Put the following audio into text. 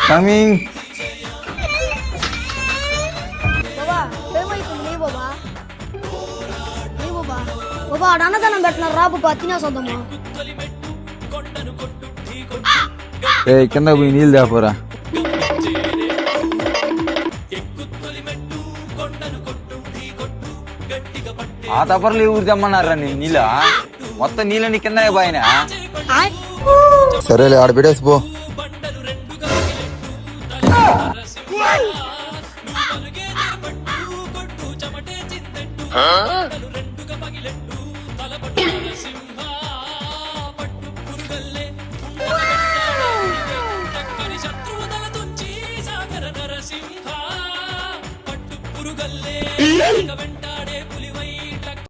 Coming. బాబా అన్నదానం పెట్టినారు రా బాబా తినేసొద్దామా. కింద పోయి నీళ్ళు తేపోరా. ఆ తపర్లు ఊరు తెమ్మన్నారా నేను నీళ్ళ మొత్తం నీళ్ళని కిందనే పోయినా. సరేలే ఆడ పెట్టేసి పో. శత్రువుదల తుంచి సాగర నరసింహ పట్టు పురుగల్లే